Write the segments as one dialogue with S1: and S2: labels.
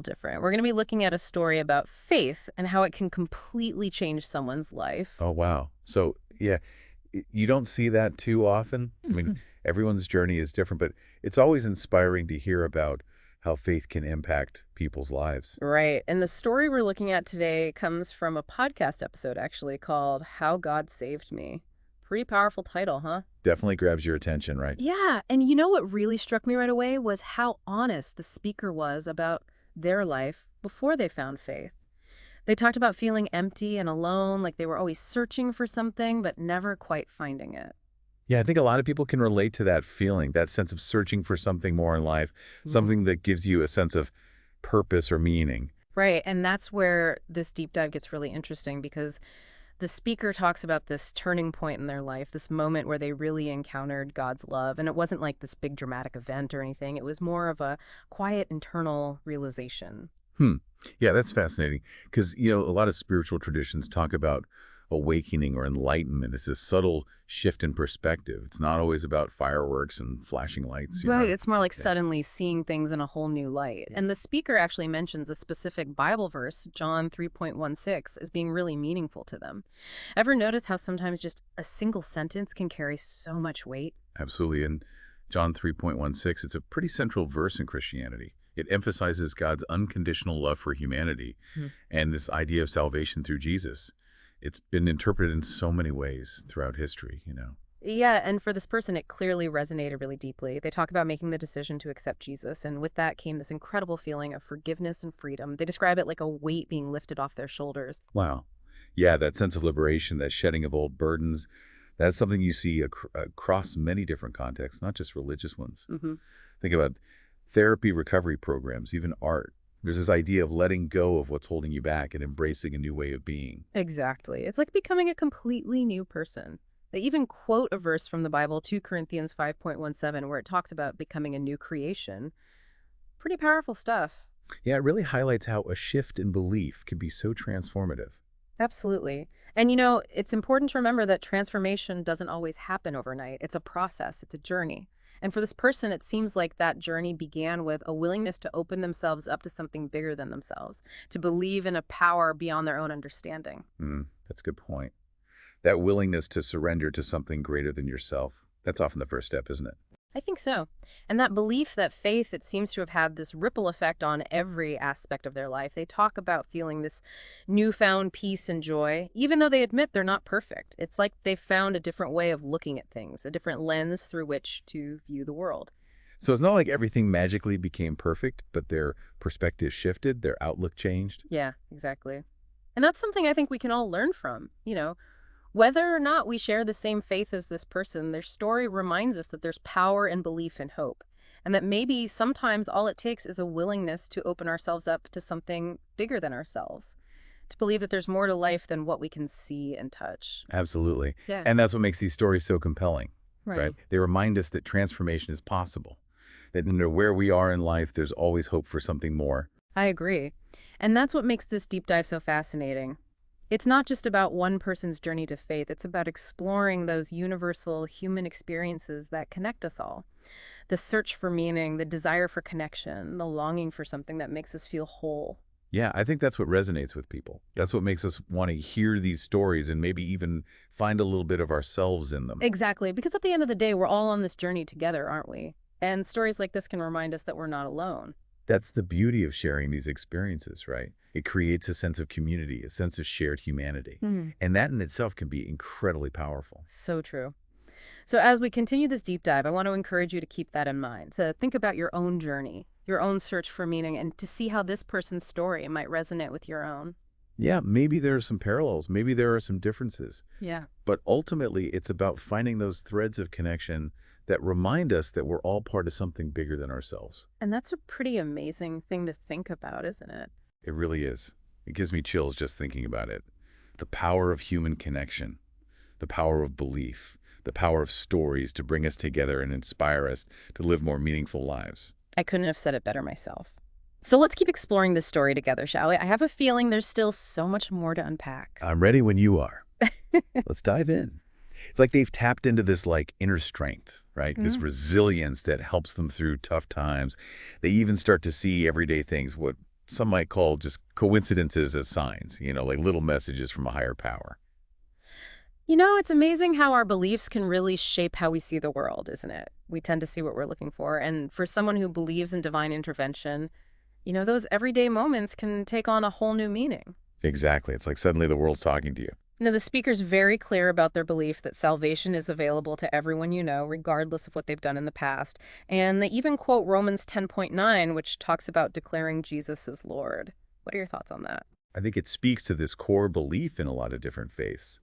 S1: different. We're going to be looking at a story about faith and how it can completely change someone's life.
S2: Oh, wow. So, yeah, you don't see that too often. I mean, everyone's journey is different, but it's always inspiring to hear about how faith can impact people's lives.
S1: Right. And the story we're looking at today comes from a podcast episode actually called How God Saved Me. Pretty powerful title, huh?
S2: Definitely grabs your attention, right?
S1: Yeah. And you know what really struck me right away was how honest the speaker was about their life before they found faith. They talked about feeling empty and alone, like they were always searching for something, but never quite finding it.
S2: Yeah, I think a lot of people can relate to that feeling, that sense of searching for something more in life, something that gives you a sense of purpose or meaning.
S1: Right. And that's where this deep dive gets really interesting because the speaker talks about this turning point in their life, this moment where they really encountered God's love. And it wasn't like this big dramatic event or anything. It was more of a quiet internal realization.
S2: Hmm. Yeah, that's fascinating because, a lot of spiritual traditions talk about awakening or enlightenment. It's this subtle shift in perspective. It's not always about fireworks and flashing lights,
S1: Right. It's more like
S2: Yeah.
S1: suddenly seeing things in a whole new light. And the speaker actually mentions a specific Bible verse, John 3.16, as being really meaningful to them. Ever notice how sometimes just a single sentence can carry so much weight?
S2: Absolutely. And John 3.16, it's a pretty central verse in Christianity. It emphasizes God's unconditional love for humanity and this idea of salvation through Jesus. It's been interpreted in so many ways throughout history.
S1: Yeah, and for this person, it clearly resonated really deeply. They talk about making the decision to accept Jesus, and with that came this incredible feeling of forgiveness and freedom. They describe it like a weight being lifted off their shoulders.
S2: Wow. Yeah, that sense of liberation, that shedding of old burdens, that's something you see across many different contexts, not just religious ones.
S1: Hmm.
S2: Think about therapy recovery programs, even art. There's this idea of letting go of what's holding you back and embracing a new way of being.
S1: Exactly. It's like becoming a completely new person. They even quote a verse from the Bible, 2 Corinthians 5.17, where it talks about becoming a new creation. Pretty powerful stuff.
S2: Yeah, it really highlights how a shift in belief can be so transformative.
S1: Absolutely. And it's important to remember that transformation doesn't always happen overnight. It's a process, it's a journey. And for this person, it seems like that journey began with a willingness to open themselves up to something bigger than themselves, to believe in a power beyond their own understanding.
S2: That's a good point. That willingness to surrender to something greater than yourself, that's often the first step, isn't it?
S1: I think so. And that belief, that faith, it seems to have had this ripple effect on every aspect of their life. They talk about feeling this newfound peace and joy, even though they admit they're not perfect. It's like they've found a different way of looking at things, a different lens through which to view the world.
S2: So it's not like everything magically became perfect, but their perspective shifted, their outlook changed.
S1: Yeah, exactly. And that's something I think we can all learn from. Whether or not we share the same faith as this person, their story reminds us that there's power in belief and hope. And that maybe sometimes all it takes is a willingness to open ourselves up to something bigger than ourselves, to believe that there's more to life than what we can see and touch.
S2: Absolutely.
S1: Yeah.
S2: And that's what makes these stories so compelling,
S1: Right.
S2: right? They remind us that transformation is possible, that no matter where we are in life, there's always hope for something more.
S1: I agree. And that's what makes this deep dive so fascinating. It's not just about one person's journey to faith. It's about exploring those universal human experiences that connect us all. The search for meaning, the desire for connection, the longing for something that makes us feel whole.
S2: Yeah, I think that's what resonates with people. That's what makes us want to hear these stories and maybe even find a little bit of ourselves in them.
S1: Exactly, because at the end of the day, we're all on this journey together, aren't we? And stories like this can remind us that we're not alone.
S2: That's the beauty of sharing these experiences, right? It creates a sense of community, a sense of shared humanity. And that in itself can be incredibly powerful.
S1: So true. So as we continue this deep dive, I want to encourage you to keep that in mind, to think about your own journey, your own search for meaning, and to see how this person's story might resonate with your own.
S2: Yeah, maybe there are some parallels, maybe there are some differences,
S1: Yeah.
S2: but ultimately it's about finding those threads of connection that remind us that we're all part of something bigger than ourselves.
S1: And that's a pretty amazing thing to think about, isn't it?
S2: It really is. It gives me chills just thinking about it. The power of human connection, the power of belief, the power of stories to bring us together and inspire us to live more meaningful lives.
S1: I couldn't have said it better myself. So let's keep exploring this story together, shall we? I have a feeling there's still so much more to unpack.
S2: I'm ready when you are. Let's dive in. It's like they've tapped into this inner strength, right? This resilience that helps them through tough times. They even start to see everyday things, what some might call just coincidences as signs, like little messages from a higher power.
S1: It's amazing how our beliefs can really shape how we see the world, isn't it? We tend to see what we're looking for. And for someone who believes in divine intervention, those everyday moments can take on a whole new meaning.
S2: Exactly. It's like suddenly the world's talking to you.
S1: The speaker's very clear about their belief that salvation is available to everyone regardless of what they've done in the past. And they even quote Romans 10.9, which talks about declaring Jesus as Lord. What are your thoughts on that?
S2: I think it speaks to this core belief in a lot of different faiths.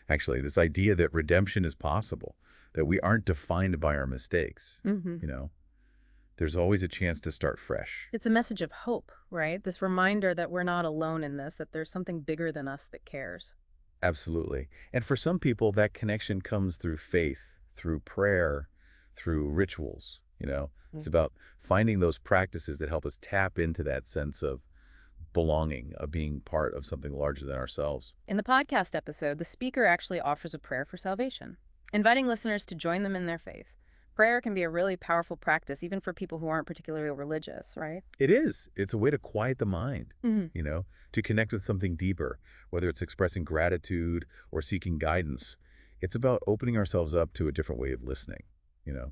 S2: Actually, this idea that redemption is possible, that we aren't defined by our mistakes.
S1: Hmm.
S2: You know, there's always a chance to start fresh.
S1: It's a message of hope, right? This reminder that we're not alone in this, that there's something bigger than us that cares.
S2: Absolutely. And for some people, that connection comes through faith, through prayer, through rituals. It's about finding those practices that help us tap into that sense of belonging, of being part of something larger than ourselves.
S1: In the podcast episode, the speaker actually offers a prayer for salvation, inviting listeners to join them in their faith. Prayer can be a really powerful practice, even for people who aren't particularly religious, right?
S2: It is. It's a way to quiet the mind,
S1: Hmm.
S2: to connect with something deeper, whether it's expressing gratitude or seeking guidance. It's about opening ourselves up to a different way of listening.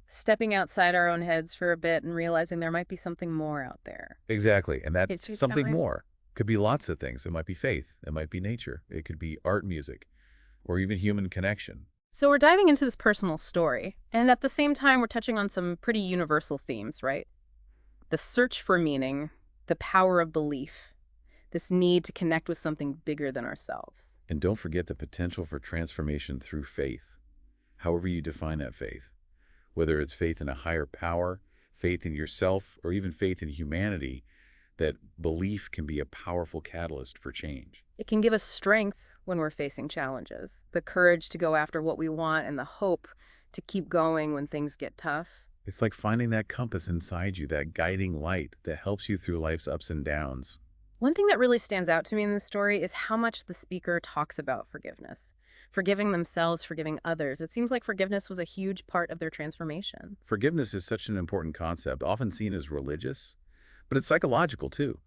S1: Stepping outside our own heads for a bit and realizing there might be something more out there.
S2: Exactly. And
S1: It's
S2: that's
S1: it's that
S2: something
S1: way.
S2: more. Could be lots of things. It might be faith. It might be nature. It could be art, music, or even human connection.
S1: So we're diving into this personal story, and at the same time, we're touching on some pretty universal themes, right? The search for meaning, the power of belief, this need to connect with something bigger than ourselves.
S2: And don't forget the potential for transformation through faith, however you define that faith. Whether it's faith in a higher power, faith in yourself, or even faith in humanity, that belief can be a powerful catalyst for change.
S1: It can give us strength when we're facing challenges, the courage to go after what we want, and the hope to keep going when things get tough.
S2: It's like finding that compass inside you, that guiding light that helps you through life's ups and downs.
S1: One thing that really stands out to me in this story is how much the speaker talks about forgiveness. Forgiving themselves, forgiving others. It seems like forgiveness was a huge part of their transformation.
S2: Forgiveness is such an important concept, often seen as religious, but it's psychological too.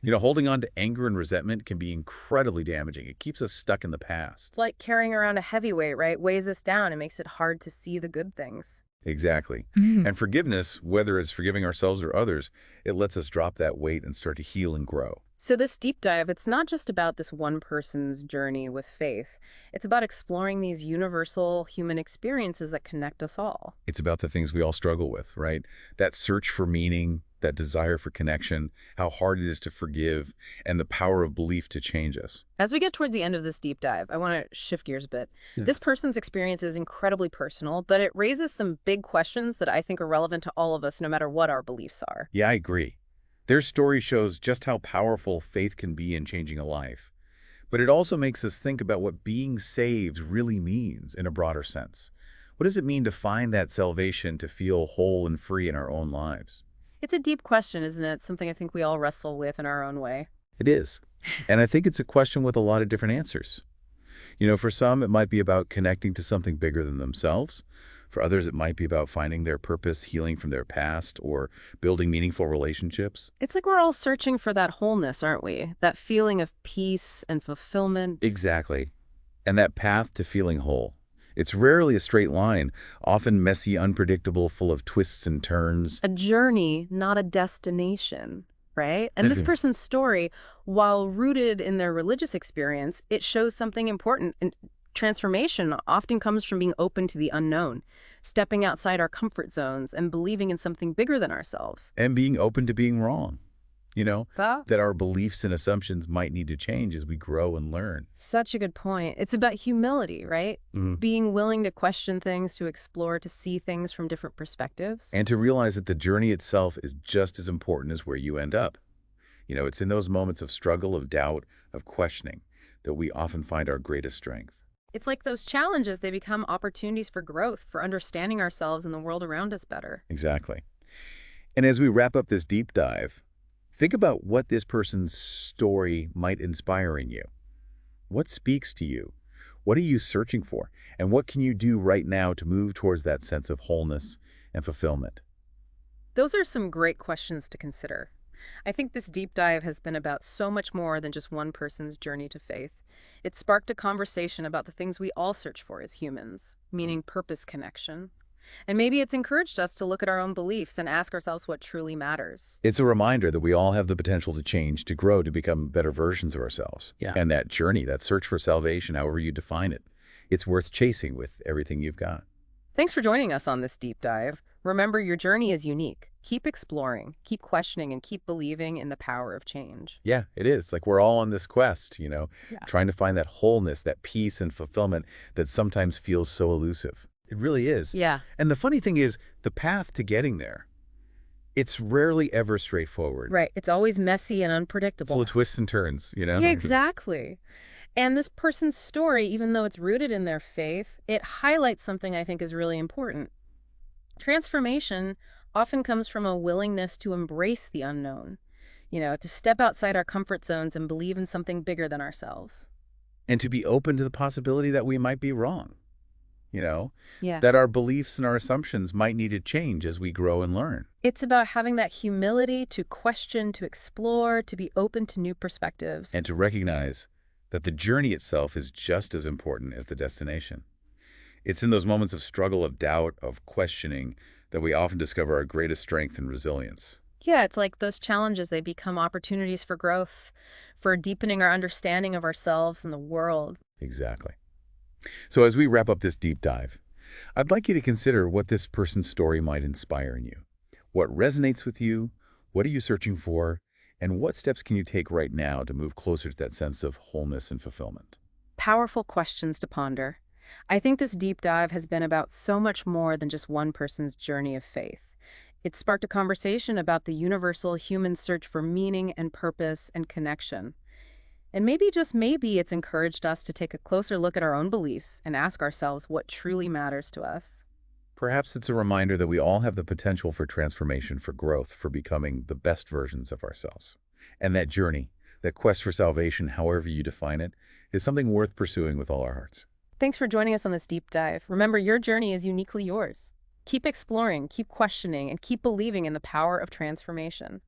S2: Holding on to anger and resentment can be incredibly damaging. It keeps us stuck in the past.
S1: It's like carrying around a heavyweight, right? Weighs us down and makes it hard to see the good things.
S2: Exactly.
S1: Mhm.
S2: And forgiveness, whether it's forgiving ourselves or others, it lets us drop that weight and start to heal and grow.
S1: So this deep dive, it's not just about this one person's journey with faith. It's about exploring these universal human experiences that connect us all.
S2: It's about the things we all struggle with, right? That search for meaning, that desire for connection, how hard it is to forgive, and the power of belief to change us.
S1: As we get towards the end of this deep dive, I want to shift gears a bit.
S2: Yeah.
S1: This person's experience is incredibly personal, but it raises some big questions that I think are relevant to all of us, no matter what our beliefs are.
S2: Yeah, I agree. Their story shows just how powerful faith can be in changing a life. But it also makes us think about what being saved really means in a broader sense. What does it mean to find that salvation, to feel whole and free in our own lives?
S1: It's a deep question, isn't it? Something I think we all wrestle with in our own way.
S2: It is. And I think it's a question with a lot of different answers. For some, it might be about connecting to something bigger than themselves. For others, it might be about finding their purpose, healing from their past, or building meaningful relationships.
S1: It's like we're all searching for that wholeness, aren't we? That feeling of peace and fulfillment.
S2: Exactly. And that path to feeling whole. It's rarely a straight line, often messy, unpredictable, full of twists and turns.
S1: A journey, not a destination, right? And this person's story, while rooted in their religious experience, it shows something important. And transformation often comes from being open to the unknown, stepping outside our comfort zones and believing in something bigger than ourselves.
S2: And being open to being wrong.
S1: Huh?
S2: That our beliefs and assumptions might need to change as we grow and learn.
S1: Such a good point. It's about humility, right?
S2: Mhm.
S1: Being willing to question things, to explore, to see things from different perspectives.
S2: And to realize that the journey itself is just as important as where you end up. It's in those moments of struggle, of doubt, of questioning, that we often find our greatest strength.
S1: It's like those challenges, they become opportunities for growth, for understanding ourselves and the world around us better.
S2: Exactly. And as we wrap up this deep dive, think about what this person's story might inspire in you. What speaks to you? What are you searching for? And what can you do right now to move towards that sense of wholeness and fulfillment?
S1: Those are some great questions to consider. I think this deep dive has been about so much more than just one person's journey to faith. It sparked a conversation about the things we all search for as humans, meaning purpose, connection. And maybe it's encouraged us to look at our own beliefs and ask ourselves what truly matters.
S2: It's a reminder that we all have the potential to change, to grow, to become better versions of ourselves.
S1: Yeah.
S2: And that journey, that search for salvation, however you define it, it's worth chasing with everything you've got.
S1: Thanks for joining us on this deep dive. Remember, your journey is unique. Keep exploring, keep questioning, and keep believing in the power of change.
S2: Yeah, it is. Like we're all on this quest,
S1: Yeah.
S2: trying to find that wholeness, that peace and fulfillment that sometimes feels so elusive. It really is.
S1: Yeah.
S2: And the funny thing is, the path to getting there, it's rarely ever straightforward.
S1: Right. It's always messy and unpredictable.
S2: Full of twists and turns.
S1: Yeah, exactly. And this person's story, even though it's rooted in their faith, it highlights something I think is really important. Transformation often comes from a willingness to embrace the unknown, to step outside our comfort zones and believe in something bigger than ourselves.
S2: And to be open to the possibility that we might be wrong, you know,
S1: Yeah.
S2: that our beliefs and our assumptions might need to change as we grow and learn.
S1: It's about having that humility to question, to explore, to be open to new perspectives.
S2: And to recognize that the journey itself is just as important as the destination. It's in those moments of struggle, of doubt, of questioning, that we often discover our greatest strength and resilience.
S1: Yeah, it's like those challenges, they become opportunities for growth, for deepening our understanding of ourselves and the world.
S2: Exactly. So as we wrap up this deep dive, I'd like you to consider what this person's story might inspire in you. What resonates with you? What are you searching for? And what steps can you take right now to move closer to that sense of wholeness and fulfillment?
S1: Powerful questions to ponder. I think this deep dive has been about so much more than just one person's journey of faith. It sparked a conversation about the universal human search for meaning and purpose and connection. And maybe, just maybe, it's encouraged us to take a closer look at our own beliefs and ask ourselves what truly matters to us.
S2: Perhaps it's a reminder that we all have the potential for transformation, for growth, for becoming the best versions of ourselves. And that journey, that quest for salvation, however you define it, is something worth pursuing with all our hearts.
S1: Thanks for joining us on this deep dive. Remember, your journey is uniquely yours. Keep exploring, keep questioning, and keep believing in the power of transformation.